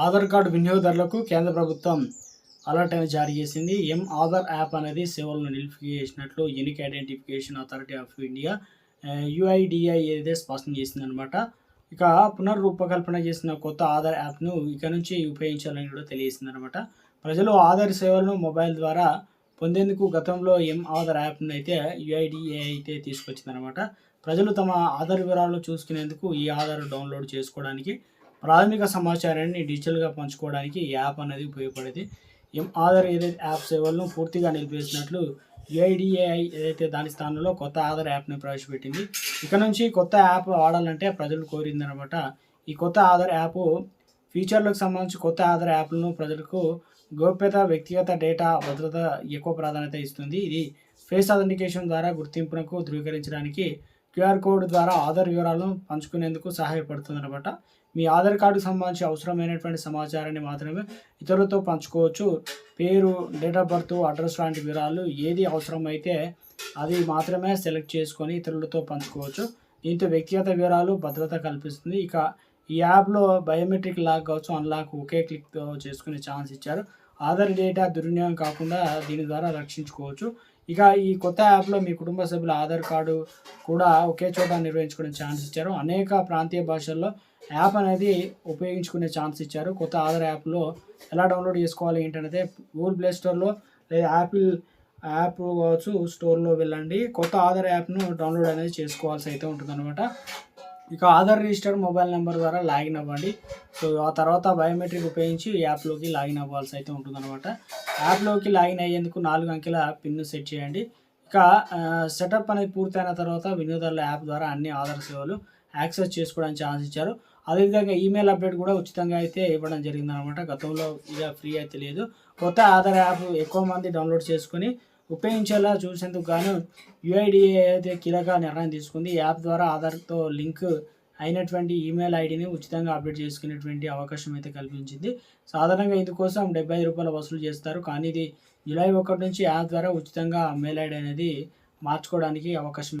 Aadhaar card వినియోగదారులకు కేంద్ర ప్రభుత్వం అలర్ట్ అనేది జారీ చేసింది. ఆధార్ యాప్ అనేది సేవలను నిలిపివేసినట్లు unique identification authority of India UIDAI ఏదైతే స్పష్టం చేసిందనమాట. ఇక పునర్రూపకల్పన చేసిన కొత్త ఆధార్ యాప్ను ఇక నుంచి ఉపయోగించాలని కూడా తెలియజేసిందనమాట. ప్రజలు ఆధార్ సేవలను మొబైల్ ద్వారా పొందేందుకు గతంలో ఆధార్ యాప్ను అయితే యుఐడిఏ అయితే తీసుకొచ్చిందనమాట. ప్రజలు తమ ఆధార్ వివరాలు చూసుకునేందుకు ఈ ఆధార్ డౌన్లోడ్ చేసుకోవడానికి, ప్రాథమిక సమాచారాన్ని డిజిటల్గా పంచుకోవడానికి ఈ యాప్ అనేది ఉపయోగపడేది. ఆధార్ ఏదైతే యాప్ సేవలను పూర్తిగా నిలిపేసినట్లు యుఐడిఏఐ ఏదైతే దాని స్థానంలో కొత్త ఆధార్ యాప్ని ప్రవేశపెట్టింది. ఇక నుంచి కొత్త యాప్ వాడాలంటే ప్రజలు కోరిందనమాట. ఈ కొత్త ఆధార్ యాప్ ఫీచర్లకు సంబంధించి కొత్త ఆధార్ యాప్లను ప్రజలకు గోప్యత, వ్యక్తిగత డేటా భద్రత ఎక్కువ ప్రాధాన్యత ఇస్తుంది. ఇది ఫేస్ అథెంటికేషన్ ద్వారా గుర్తింపునకు ధృవీకరించడానికి, క్యూఆర్ కోడ్ ద్వారా ఆధార్ వివరాలను పంచుకునేందుకు సహాయపడుతుంది అనమాట. మీ ఆధార్ కార్డుకు సంబంధించి అవసరమైనటువంటి సమాచారాన్ని మాత్రమే ఇతరులతో పంచుకోవచ్చు. పేరు, డేట్ ఆఫ్ బర్త్, అడ్రస్ లాంటి వివరాలు ఏది అవసరమైతే అది మాత్రమే సెలెక్ట్ చేసుకొని ఇతరులతో పంచుకోవచ్చు. దీంతో వ్యక్తిగత వివరాలు భద్రత కల్పిస్తుంది. ఇక ఈ యాప్లో బయోమెట్రిక్ లాక్ కావచ్చు, అన్లాక్ ఒకే క్లిక్తో చేసుకునే ఛాన్స్ ఇచ్చారు. ఆధార్ డేటా దుర్వినియోగం కాకుండా దీని ద్వారా రక్షించుకోవచ్చు. ఇక ఈ కొత్త యాప్లో మీ కుటుంబ సభ్యుల ఆధార్ కార్డు కూడా ఒకే చోట నిర్వహించుకునే ఛాన్స్ ఇచ్చారు. అనేక ప్రాంతీయ భాషల్లో యాప్ అనేది ఉపయోగించుకునే ఛాన్స్ ఇచ్చారు. కొత్త ఆధార్ యాప్లో ఎలా డౌన్లోడ్ చేసుకోవాలి ఏంటనేది గూగుల్ ప్లే స్టోర్లో లేదా యాపిల్ యాప్ కావచ్చు స్టోర్లో వెళ్ళండి. కొత్త ఆధార్ యాప్ను డౌన్లోడ్ అనేది చేసుకోవాల్సి అయితే ఉంటుందన్నమాట. ఇక ఆధార్ రిజిస్టర్ మొబైల్ నెంబర్ ద్వారా లాగిన్ అవ్వండి. సో ఆ తర్వాత బయోమెట్రిక్ ఉపయోగించి యాప్లోకి లాగిన్ అవ్వాల్సి అయితే ఉంటుందన్నమాట. యాప్లోకి లాగిన్ అయ్యేందుకు 4 అంకెల పిన్ సెట్ చేయండి. ఇక సెటప్ అనేది పూర్తయిన తర్వాత వినియోగదారుల యాప్ ద్వారా అన్ని ఆధార్ సేవలు యాక్సెస్ చేసుకోవడానికి ఛాన్స్ ఇచ్చారు. అదేవిధంగా ఈమెయిల్ అప్డేట్ కూడా ఉచితంగా అయితే ఇవ్వడం జరిగిందనమాట. గతంలో ఇక ఫ్రీ అయితే లేదు. కొత్త ఆధార్ యాప్ ఎక్కువ మంది డౌన్లోడ్ చేసుకుని ఉపయోగించేలా చూసేందుకు గాను యుఐడిఏ అయితే కీలక నిర్ణయం తీసుకుంది. ఈ యాప్ ద్వారా ఆధార్తో లింక్ అయినటువంటి ఈమెయిల్ ఐడిని ఉచితంగా అప్డేట్ చేసుకునేటువంటి అవకాశం అయితే కల్పించింది. సాధారణంగా ఇందుకోసం ₹75 వసూలు చేస్తారు. కానీ ఇది జూలై 1 నుంచి యాప్ ద్వారా ఉచితంగా మెయిల్ ఐడి అనేది మార్చుకోవడానికి అవకాశం